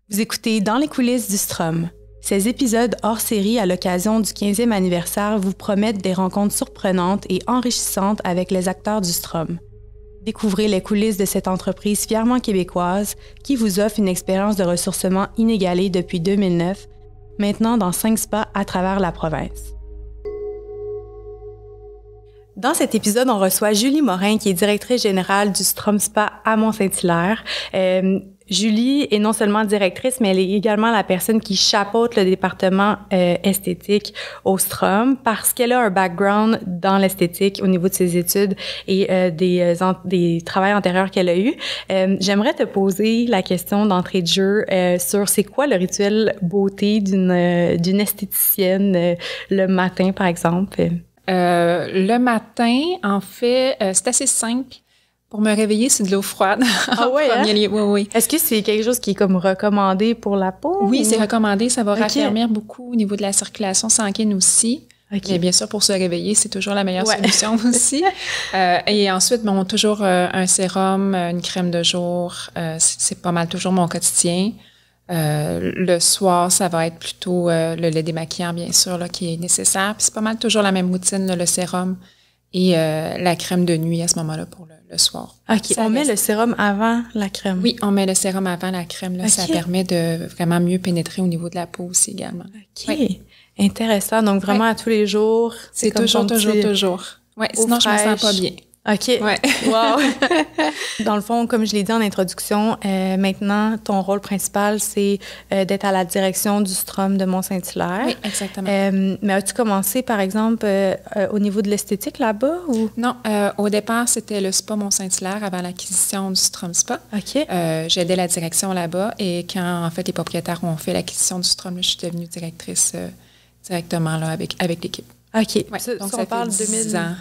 Vous écoutez Dans les coulisses du Strom. Ces épisodes hors série à l'occasion du 15e anniversaire vous promettent des rencontres surprenantes et enrichissantes avec les acteurs du Strom. Découvrez les coulisses de cette entreprise fièrement québécoise qui vous offre une expérience de ressourcement inégalée depuis 2009, maintenant dans 5 spas à travers la province. Dans cet épisode, on reçoit Julie Morin, qui est directrice générale du Strom Spa à Mont-Saint-Hilaire. Julie est non seulement directrice, mais elle est également la personne qui chapeaute le département esthétique au Strom parce qu'elle a un background dans l'esthétique au niveau de ses études et des travails antérieurs qu'elle a eus. J'aimerais te poser la question d'entrée de jeu sur c'est quoi le rituel beauté d'une esthéticienne le matin, par exemple? Le matin, en fait, c'est assez simple. Pour me réveiller, c'est de l'eau froide. Ah ouais, hein? Oui. Est-ce que c'est quelque chose qui est comme recommandé pour la peau? Oui, c'est recommandé. Ça va raffermir beaucoup au niveau de la circulation sanguine aussi. Okay. Mais bien sûr, pour se réveiller, c'est toujours la meilleure solution aussi. Et ensuite, toujours un sérum, une crème de jour. C'est pas mal toujours mon quotidien. Le soir, ça va être plutôt le lait démaquillant, bien sûr, là, qui est nécessaire. Puis c'est pas mal toujours la même routine, là, le sérum et la crème de nuit à ce moment-là pour le soir. OK. On met le sérum avant la crème? Oui, on met le sérum avant la crème. Là, okay. Ça permet de vraiment mieux pénétrer au niveau de la peau aussi également. OK. Oui. Intéressant. Donc, vraiment à tous les jours. C'est toujours. Oui, sinon je me sens pas bien. OK. Ouais. Wow! Dans le fond, comme je l'ai dit en introduction, maintenant, ton rôle principal, c'est d'être à la direction du Strom de Mont-Saint-Hilaire. Oui, exactement. Mais as-tu commencé, par exemple, au niveau de l'esthétique là-bas? Ou? Non, au départ, c'était le spa Mont-Saint-Hilaire avant l'acquisition du Strom Spa. OK. J'aidais la direction là-bas et quand, en fait, les propriétaires ont fait l'acquisition du Strom, là, je suis devenue directrice directement là, avec l'équipe. OK. Ouais, donc, ça parle de 10 ans.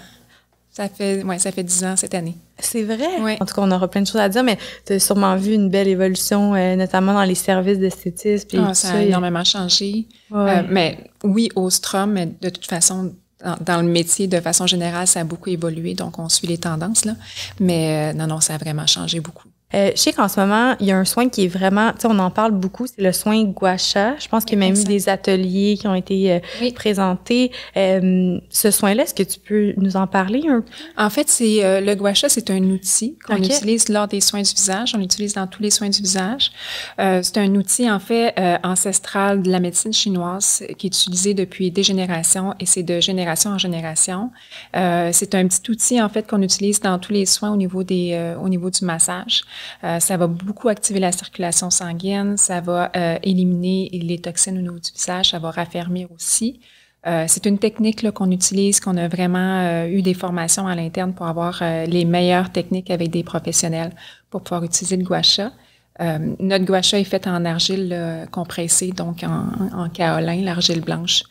Ça fait 10 ans cette année. C'est vrai? Oui. En tout cas, on aura plein de choses à dire, mais tu as sûrement vu une belle évolution, notamment dans les services d'esthétisme. Ça a énormément changé. Ouais. Mais oui, au Strom, mais de toute façon, dans le métier, de façon générale, ça a beaucoup évolué, donc on suit les tendances, là. Mais non, ça a vraiment changé beaucoup. Je sais qu'en ce moment, il y a un soin qui est vraiment, tu sais, on en parle beaucoup, c'est le soin gua sha. Je pense qu'il y a même eu des ateliers qui ont été présentés. Ce soin-là, est-ce que tu peux nous en parler un peu? En fait, le gua sha, c'est un outil qu'on utilise lors des soins du visage. On l'utilise dans tous les soins du visage. C'est un outil, en fait, ancestral de la médecine chinoise qui est utilisé depuis des générations et c'est de génération en génération. C'est un petit outil, en fait, qu'on utilise dans tous les soins au niveau du massage. Ça va beaucoup activer la circulation sanguine, ça va éliminer les toxines au niveau du visage, ça va raffermir aussi. C'est une technique là, qu'on utilise, qu'on a vraiment eu des formations à l'interne pour avoir les meilleures techniques avec des professionnels pour pouvoir utiliser le gua sha. Notre gua sha est fait en argile compressée, donc en kaolin, l'argile blanche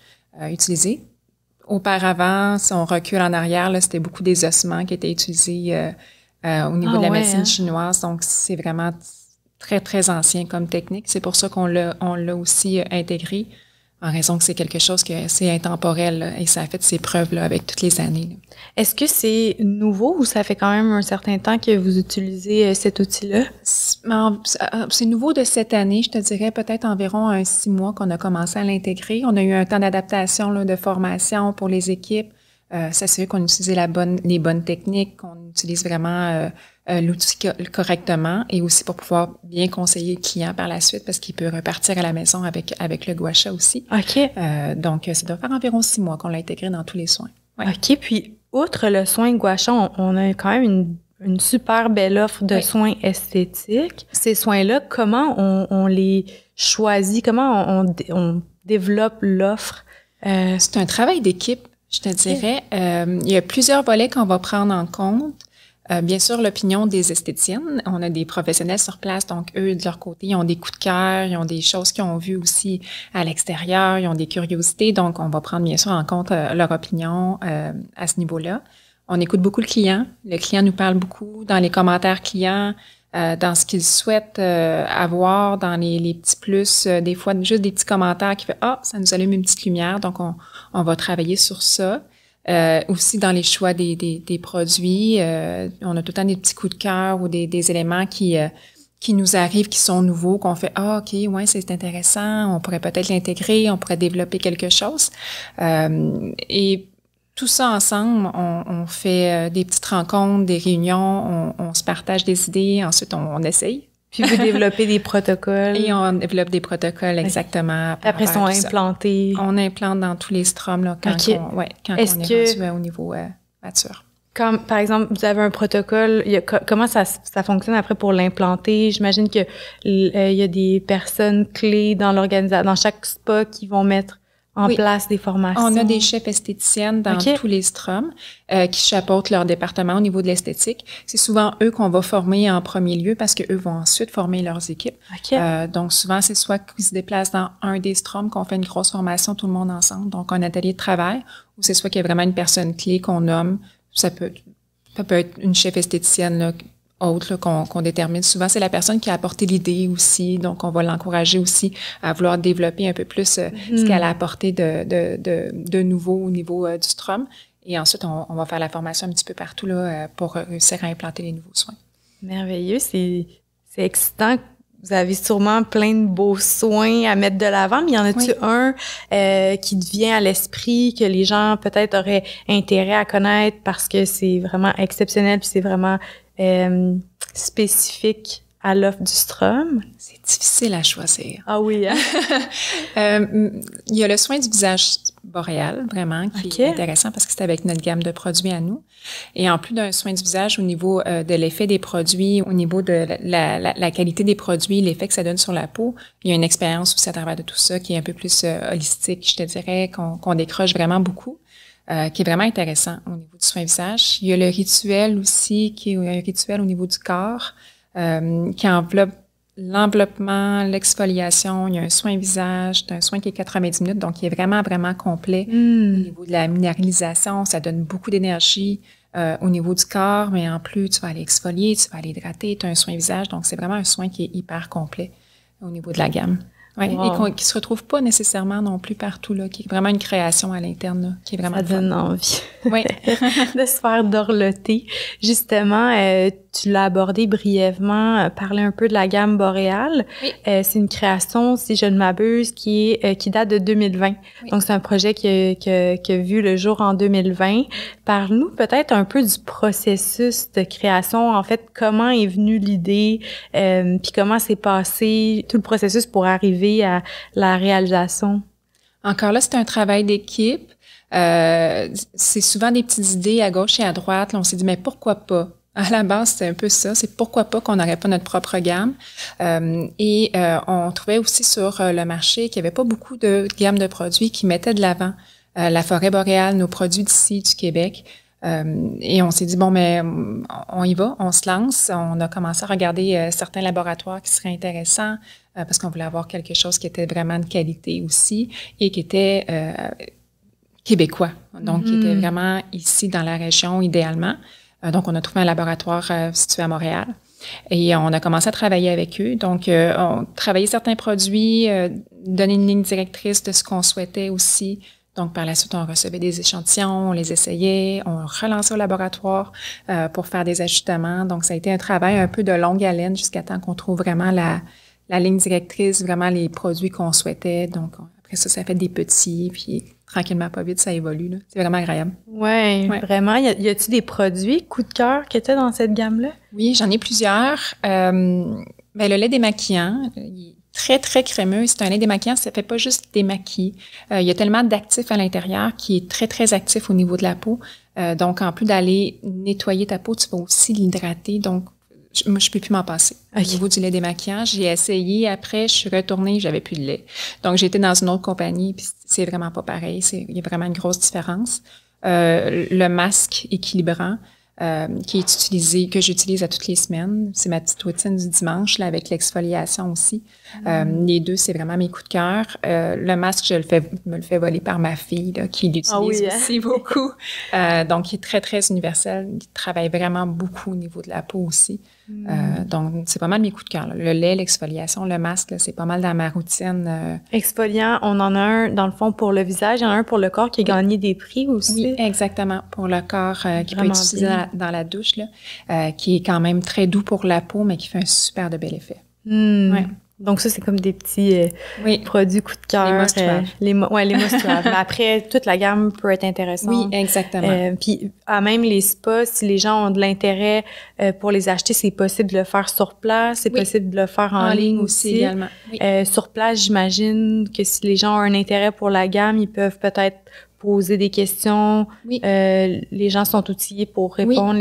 utilisée. Auparavant, si on recule en arrière, là, c'était beaucoup des ossements qui étaient utilisés au niveau de la médecine chinoise. Donc, c'est vraiment très, très ancien comme technique. C'est pour ça qu'on l'a aussi intégré, en raison que c'est quelque chose que c'est intemporel là, et ça a fait ses preuves là, avec toutes les années. Là. Est-ce que c'est nouveau ou ça fait quand même un certain temps que vous utilisez cet outil-là? C'est nouveau de cette année. Je te dirais peut-être environ 6 mois qu'on a commencé à l'intégrer. On a eu un temps d'adaptation, là, de formation pour les équipes. S'assurer qu'on utilise les bonnes techniques, qu'on utilise vraiment l'outil correctement et aussi pour pouvoir bien conseiller le client par la suite parce qu'il peut repartir à la maison avec le gua sha aussi. OK. Donc, ça doit faire environ 6 mois qu'on l'a intégré dans tous les soins. Ouais. OK. Puis, outre le soin gua sha, on a quand même une super belle offre de soins esthétiques. Ces soins-là, comment on les choisit? Comment on développe l'offre? C'est un travail d'équipe. Je te dirais, il y a plusieurs volets qu'on va prendre en compte. Bien sûr, l'opinion des esthéticiennes. On a des professionnels sur place, donc eux, de leur côté, ils ont des coups de cœur, ils ont des choses qu'ils ont vues aussi à l'extérieur, ils ont des curiosités. Donc, on va prendre bien sûr en compte leur opinion à ce niveau-là. On écoute beaucoup le client. Le client nous parle beaucoup dans les commentaires clients, dans ce qu'il souhaite avoir, dans les petits plus, des fois juste des petits commentaires qui fait « Ah, ça nous allume une petite lumière », donc on va travailler sur ça. Aussi dans les choix des produits, on a tout le temps des petits coups de cœur ou des éléments qui qui nous arrivent, qui sont nouveaux, qu'on fait « Ah, OK, ouais, c'est intéressant, on pourrait peut-être l'intégrer, on pourrait développer quelque chose. » Et tout ça ensemble, on fait des petites rencontres, des réunions, on se partage des idées, ensuite on essaye. Puis vous développez des protocoles. Et on développe des protocoles, exactement. Après, ils sont implantés. On implante dans tous les stroms là, quand on est rendu au niveau mature. Comme, par exemple, vous avez un protocole, comment ça fonctionne après pour l'implanter? J'imagine que il y a des personnes clés dans l'organisation, dans chaque spa qui vont mettre en place des formations. On a des chefs esthéticiennes dans tous les stroms qui chapeautent leur département au niveau de l'esthétique. C'est souvent eux qu'on va former en premier lieu parce que eux vont ensuite former leurs équipes. Donc souvent, c'est soit qu'ils se déplacent dans un des stroms, qu'on fait une grosse formation tout le monde ensemble, donc un atelier de travail, ou c'est soit qu'il y a vraiment une personne clé qu'on nomme. Ça peut être une chef esthéticienne là, autre là, qu'on détermine. Souvent, c'est la personne qui a apporté l'idée aussi, donc on va l'encourager aussi à vouloir développer un peu plus ce qu'elle a apporté de nouveau au niveau du strom. Et ensuite, on va faire la formation un petit peu partout là, pour réussir à implanter les nouveaux soins. Merveilleux, c'est excitant. Vous avez sûrement plein de beaux soins à mettre de l'avant, mais y en a-tu un qui te vient à l'esprit, que les gens peut-être auraient intérêt à connaître parce que c'est vraiment exceptionnel puis c'est vraiment spécifique à l'offre du Strom? C'est difficile à choisir. Ah oui, hein? Il y a le soin du visage boréal, vraiment, qui est intéressant parce que c'est avec notre gamme de produits à nous. Et en plus d'un soin du visage, au niveau de l'effet des produits, au niveau de la qualité des produits, l'effet que ça donne sur la peau, il y a une expérience aussi à travers de tout ça qui est un peu plus holistique, je te dirais, qu'on décroche vraiment beaucoup. Qui est vraiment intéressant au niveau du soin visage. Il y a le rituel aussi, qui est un rituel au niveau du corps, qui enveloppe l'enveloppement, l'exfoliation. Il y a un soin visage, un soin qui est 90 minutes, donc qui est vraiment, vraiment complet. Au niveau de la minéralisation, ça donne beaucoup d'énergie au niveau du corps, mais en plus, tu vas aller exfolier, tu vas aller hydrater, tu as un soin visage, donc c'est vraiment un soin qui est hyper complet au niveau de la gamme. Oui, et qui se retrouve pas nécessairement non plus partout, là, qui est vraiment une création à l'interne, là, qui est vraiment ça donne envie de se faire dorloter. Justement, tu l'as abordé brièvement, parler un peu de la gamme boréale. Oui. C'est une création, si je ne m'abuse, qui date de 2020. Oui. Donc, c'est un projet qui a vu le jour en 2020. Parle-nous peut-être un peu du processus de création. En fait, comment est venue l'idée, puis comment s'est passé tout le processus pour arriver à la réalisation? Encore là, c'est un travail d'équipe. C'est souvent des petites idées à gauche et à droite. Là, on s'est dit, mais pourquoi pas? À la base, c'était un peu ça. C'est pourquoi pas qu'on n'aurait pas notre propre gamme. On trouvait aussi sur le marché qu'il n'y avait pas beaucoup de gamme de produits qui mettaient de l'avant la forêt boréale, nos produits d'ici, du Québec. Et on s'est dit, bon, mais on y va, on se lance. On a commencé à regarder certains laboratoires qui seraient intéressants parce qu'on voulait avoir quelque chose qui était vraiment de qualité aussi et qui était québécois. Donc, qui était vraiment ici dans la région idéalement. Donc, on a trouvé un laboratoire situé à Montréal. Et on a commencé à travailler avec eux. Donc, on travaillait certains produits, donner une ligne directrice de ce qu'on souhaitait aussi. Donc, par la suite, on recevait des échantillons, on les essayait, on relançait au laboratoire pour faire des ajustements. Donc, ça a été un travail un peu de longue haleine jusqu'à temps qu'on trouve vraiment la ligne directrice, vraiment les produits qu'on souhaitait. Donc, après ça fait des petits, puis tranquillement, pas vite, ça évolue, là. C'est vraiment agréable. Ouais, vraiment. Y a-t-il des produits coup de cœur qui étaient dans cette gamme-là? Oui, j'en ai plusieurs. Le lait démaquillant, il est très, très crémeux. C'est un lait démaquillant, ça fait pas juste démaquiller. Il y a tellement d'actifs à l'intérieur qui est très, très actif au niveau de la peau. Donc, en plus d'aller nettoyer ta peau, tu vas aussi l'hydrater. Donc, moi, je peux plus m'en passer. Au niveau du lait démaquillant, j'ai essayé. Après, je suis retournée, j'avais plus de lait. Donc, j'étais dans une autre compagnie, puis c'est vraiment pas pareil. Il y a vraiment une grosse différence. Le masque équilibrant, qui est utilisé, que j'utilise à toutes les semaines. C'est ma petite routine du dimanche, là, avec l'exfoliation aussi. Les deux, c'est vraiment mes coups de cœur. Le masque, me le fais voler par ma fille, là, qui l'utilise aussi beaucoup. Donc, il est très, très universel. Il travaille vraiment beaucoup au niveau de la peau aussi. Donc, c'est pas mal mes coups de cœur, là. Le lait, l'exfoliation, le masque, là, c'est pas mal dans ma routine. Exfoliant, on en a un, dans le fond, pour le visage. Il y en a un pour le corps qui a gagné des prix aussi. Oui, exactement. Pour le corps, qui peut être utilisé dans la douche, là, qui est quand même très doux pour la peau, mais qui fait un super de bel effet. Ouais. Donc ça, c'est comme des petits produits coup de cœur. Les must-have. Mais après, toute la gamme peut être intéressante. Oui, exactement. Puis, même les spas, si les gens ont de l'intérêt pour les acheter, c'est possible de le faire sur place. C'est possible de le faire en ligne aussi. Également. Oui. Sur place, j'imagine que si les gens ont un intérêt pour la gamme, ils peuvent peut-être poser des questions. Oui. Les gens sont outillés pour répondre,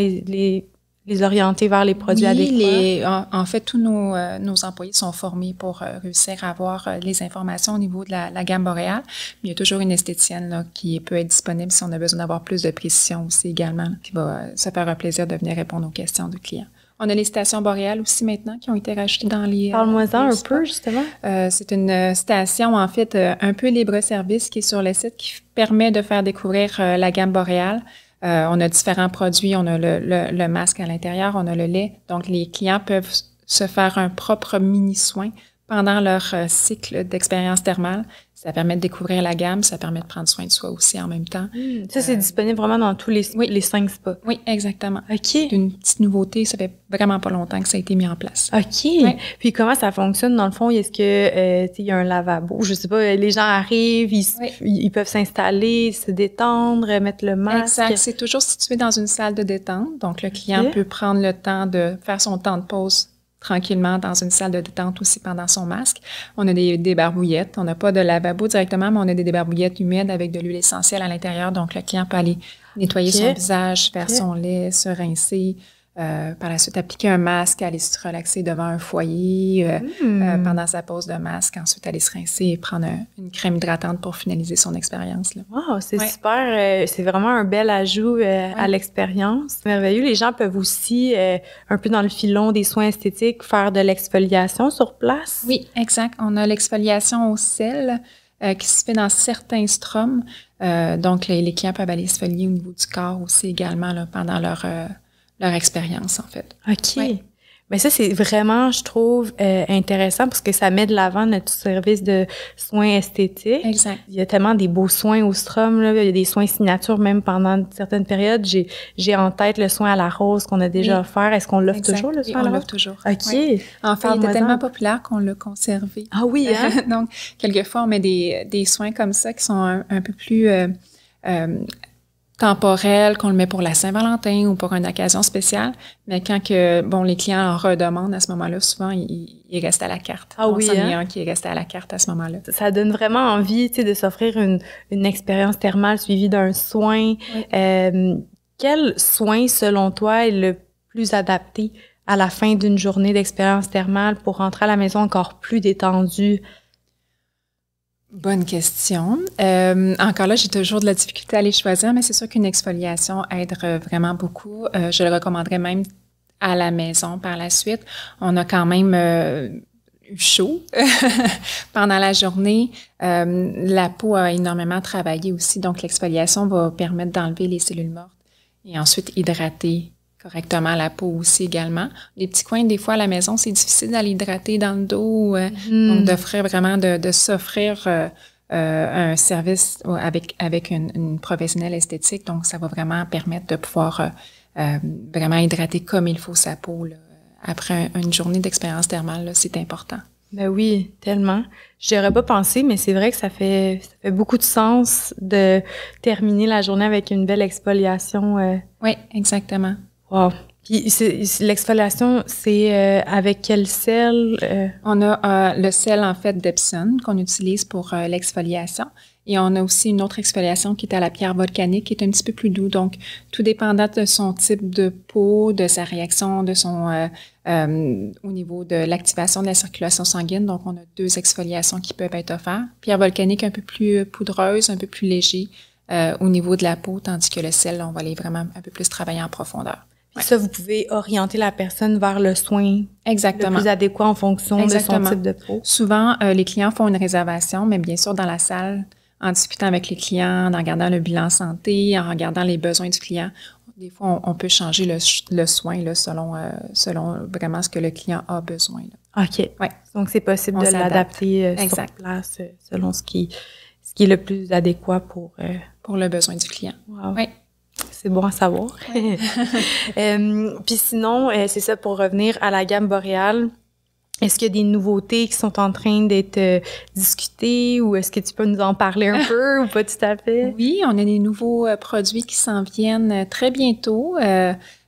les orienter vers les produits adéquats. En fait, tous nos employés sont formés pour réussir à avoir les informations au niveau de la gamme boréale. Mais il y a toujours une esthéticienne là, qui peut être disponible si on a besoin d'avoir plus de précision aussi également, qui va se faire un plaisir de venir répondre aux questions du client. On a les stations boréales aussi maintenant qui ont été rajoutées dans les... Parle-moi-en un peu, justement. C'est une station, en fait, un peu libre-service qui est sur le site qui permet de faire découvrir la gamme boréale. On a différents produits, on a le masque à l'intérieur, on a le lait. Donc, les clients peuvent se faire un propre mini-soin pendant leur cycle d'expérience thermale. Ça permet de découvrir la gamme, ça permet de prendre soin de soi aussi en même temps. Ça, c'est disponible vraiment dans tous les 5 spas. Oui, exactement. OK. C'est une petite nouveauté, ça fait vraiment pas longtemps que ça a été mis en place. OK. Ouais. Puis comment ça fonctionne dans le fond? Est-ce que il y a un lavabo? Je sais pas, les gens arrivent, ils peuvent s'installer, se détendre, mettre le masque. Exact. C'est toujours situé dans une salle de détente. Donc, le client peut prendre le temps de faire son temps de pause tranquillement dans une salle de détente aussi pendant son masque. On a des barbouillettes. On n'a pas de lavabo directement, mais on a des barbouillettes humides avec de l'huile essentielle à l'intérieur. Donc, le client peut aller nettoyer son visage, faire son lait, se rincer. Par la suite, appliquer un masque, aller se relaxer devant un foyer pendant sa pause de masque. Ensuite, aller se rincer et prendre une crème hydratante pour finaliser son expérience. Wow, c'est super. C'est vraiment un bel ajout à l'expérience. Merveilleux. Les gens peuvent aussi, un peu dans le filon des soins esthétiques, faire de l'exfoliation sur place. Oui, exact. On a l'exfoliation au sel qui se fait dans certains stroms. Donc, les clients peuvent aller se folier au niveau du corps aussi également là, pendant leur expérience, en fait. OK. Ouais. Mais ça, c'est vraiment, je trouve, intéressant parce que ça met de l'avant notre service de soins esthétiques. Exact. Il y a tellement des beaux soins au Strom, là. Il y a des soins signature même pendant certaines périodes. J'ai en tête le soin à la rose qu'on a déjà offert. Est-ce qu'on l'offre toujours, le soin à la rose? On l'offre toujours. OK. Oui. En fait, il était tellement populaire qu'on l'a conservé. Ah oui, hein? Donc, quelquefois, on met des soins comme ça qui sont un peu plus temporel, qu'on le met pour la Saint-Valentin ou pour une occasion spéciale, mais quand les clients en redemandent à ce moment-là, souvent, ils restent à la carte. Ah oui, hein? Il y a un qui est resté à la carte à ce moment-là. Ça donne vraiment envie, tu sais, de s'offrir une expérience thermale suivie d'un soin. Oui. Quel soin, selon toi, est le plus adapté à la fin d'une journée d'expérience thermale pour rentrer à la maison encore plus détendu? Bonne question. Encore là, j'ai toujours de la difficulté à les choisir, mais c'est sûr qu'une exfoliation aide vraiment beaucoup. Je le recommanderais même à la maison par la suite. On a quand même eu chaud pendant la journée. La peau a énormément travaillé aussi, donc l'exfoliation va permettre d'enlever les cellules mortes et ensuite hydrater correctement la peau aussi également. Les petits coins, des fois, à la maison, c'est difficile d'aller hydrater dans le dos. Donc, d'offrir vraiment, de s'offrir un service avec une professionnelle esthétique. Donc, ça va vraiment permettre de pouvoir vraiment hydrater comme il faut sa peau. Là. Après une journée d'expérience thermale, là, c'est important. Ben oui, tellement. J'y aurais pas pensé, mais c'est vrai que ça fait beaucoup de sens de terminer la journée avec une belle exfoliation. Oui, exactement. Wow. Puis l'exfoliation, c'est avec quel sel? On a le sel, en fait, d'Epsom qu'on utilise pour l'exfoliation. Et on a aussi une autre exfoliation qui est à la pierre volcanique, qui est un petit peu plus doux. Donc, tout dépendant de son type de peau, de sa réaction, de son au niveau de l'activation de la circulation sanguine. Donc, on a 2 exfoliations qui peuvent être offertes. Pierre volcanique un peu plus poudreuse, un peu plus léger au niveau de la peau, tandis que le sel, on va aller vraiment un peu plus travailler en profondeur. Ouais. Ça, vous pouvez orienter la personne vers le soin le plus adéquat en fonction de son type de peau. Souvent, les clients font une réservation, mais bien sûr, dans la salle, en discutant avec les clients, en regardant le bilan santé, en regardant les besoins du client, des fois, on peut changer le soin là, selon vraiment ce que le client a besoin. Là. OK. Ouais. Donc, c'est possible de l'adapter sur place selon ce qui est le plus adéquat pour le besoin du client. Wow. Oui. C'est bon à savoir. Ouais. Puis sinon, c'est ça, pour revenir à la gamme boréale, est-ce qu'il y a des nouveautés qui sont en train d'être discutées ou est-ce que tu peux nous en parler un peu ou pas tout à fait? Oui, on a des nouveaux produits qui s'en viennent très bientôt.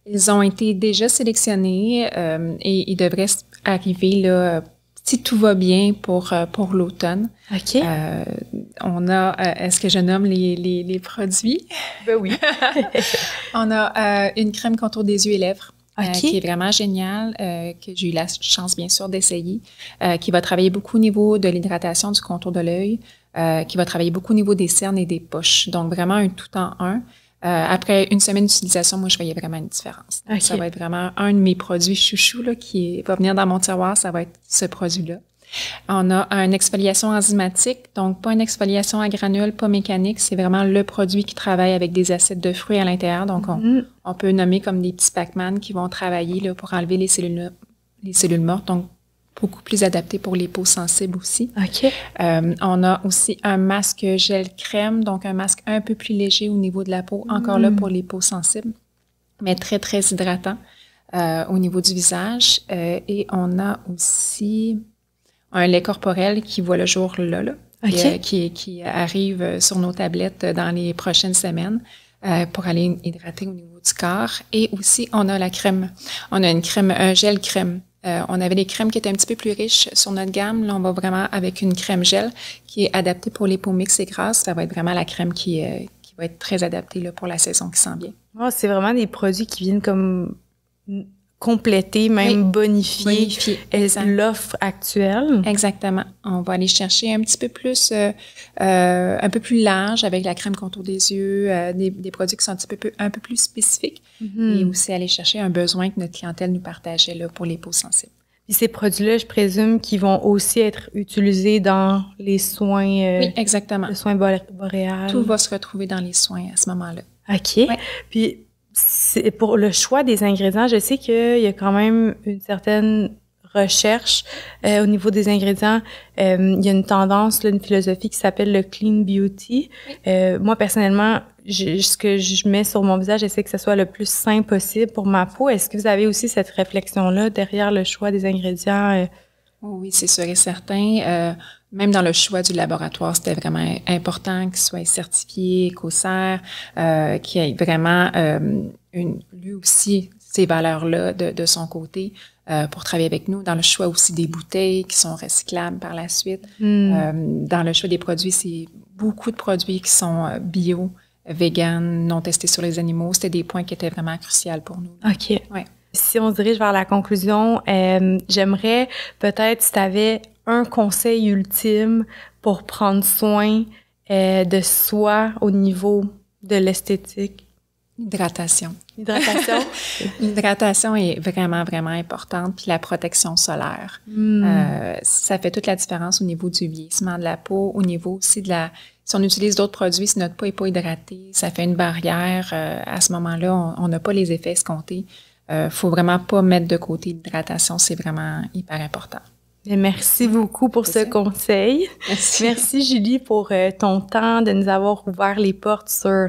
Ils ont été déjà sélectionnés et ils devraient arriver là, si tout va bien pour l'automne. OK. On a, est-ce que je nomme les produits? Ben oui. On a une crème contour des yeux et lèvres. Okay. Qui est vraiment géniale, que j'ai eu la chance, bien sûr, d'essayer, qui va travailler beaucoup au niveau de l'hydratation du contour de l'œil, qui va travailler beaucoup au niveau des cernes et des poches. Donc, vraiment un tout en un. Après une semaine d'utilisation, moi, je voyais vraiment une différence. Okay. Ça va être vraiment un de mes produits chouchous là, qui va venir dans mon tiroir, ça va être ce produit-là. On a une exfoliation enzymatique, donc pas une exfoliation à granules, pas mécanique, c'est vraiment le produit qui travaille avec des acides de fruits à l'intérieur. Donc, on peut nommer comme des petits Pac-Man qui vont travailler là, pour enlever les cellules mortes, donc beaucoup plus adapté pour les peaux sensibles aussi. OK. On a aussi un masque gel crème, donc un masque un peu plus léger au niveau de la peau, encore là pour les peaux sensibles, mais très, très hydratant au niveau du visage. Et on a aussi un lait corporel qui voit le jour là, okay. qui arrive sur nos tablettes dans les prochaines semaines pour aller hydrater au niveau du corps. Et aussi, on a la crème. On a une crème, un gel crème. On avait des crèmes qui étaient un petit peu plus riches sur notre gamme. Là, on va vraiment avec une crème gel qui est adaptée pour les peaux mixtes et grasses. Ça va être vraiment la crème qui va être très adaptée là, pour la saison qui s'en vient. Oh, c'est vraiment des produits qui viennent comme compléter, même bonifier l'offre actuelle. Exactement. On va aller chercher un petit peu plus, un peu plus large avec la crème contour des yeux, des produits qui sont un peu plus spécifiques et aussi aller chercher un besoin que notre clientèle nous partageait là, pour les peaux sensibles. Puis ces produits-là, je présume qu'ils vont aussi être utilisés dans les soins... oui, exactement. Les soins boréales. Tout va se retrouver dans les soins à ce moment-là. OK. Ouais. Puis pour le choix des ingrédients, je sais qu'il y a quand même une certaine recherche au niveau des ingrédients. Il y a une tendance, là, une philosophie qui s'appelle le clean beauty. Moi, personnellement, ce que je mets sur mon visage, j'essaie que ce soit le plus sain possible pour ma peau. Est-ce que vous avez aussi cette réflexion-là derrière le choix des ingrédients? Oui, c'est sûr et certain. Même dans le choix du laboratoire, c'était vraiment important qu'il soit certifié, COSER, qu'il ait vraiment lui aussi ces valeurs-là de son côté pour travailler avec nous. Dans le choix aussi des bouteilles qui sont recyclables par la suite. Dans le choix des produits, c'est beaucoup de produits qui sont bio, vegan, non testés sur les animaux. C'était des points qui étaient vraiment cruciaux pour nous. OK. Ouais. Si on se dirige vers la conclusion, j'aimerais peut-être si tu avais un conseil ultime pour prendre soin de soi au niveau de l'esthétique. Hydratation. Hydratation? L'hydratation est vraiment, vraiment importante. Puis la protection solaire. Ça fait toute la différence au niveau du vieillissement de la peau, au niveau aussi de la... Si on utilise d'autres produits, si notre peau n'est pas hydratée, ça fait une barrière. À ce moment-là, on n'a pas les effets escomptés. Faut vraiment pas mettre de côté l'hydratation, c'est vraiment hyper important. Merci beaucoup pour ce conseil. Merci Julie pour ton temps, de nous avoir ouvert les portes sur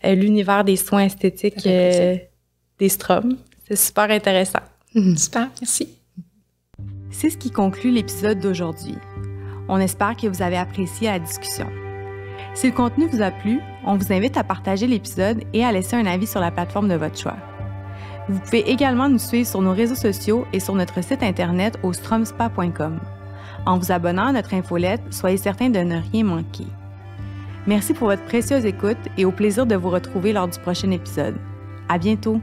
l'univers des soins esthétiques des Strom. C'est super intéressant. Super, merci. C'est ce qui conclut l'épisode d'aujourd'hui. On espère que vous avez apprécié la discussion. Si le contenu vous a plu, on vous invite à partager l'épisode et à laisser un avis sur la plateforme de votre choix. Vous pouvez également nous suivre sur nos réseaux sociaux et sur notre site internet au stromspa.com. En vous abonnant à notre infolette, soyez certain de ne rien manquer. Merci pour votre précieuse écoute et au plaisir de vous retrouver lors du prochain épisode. À bientôt!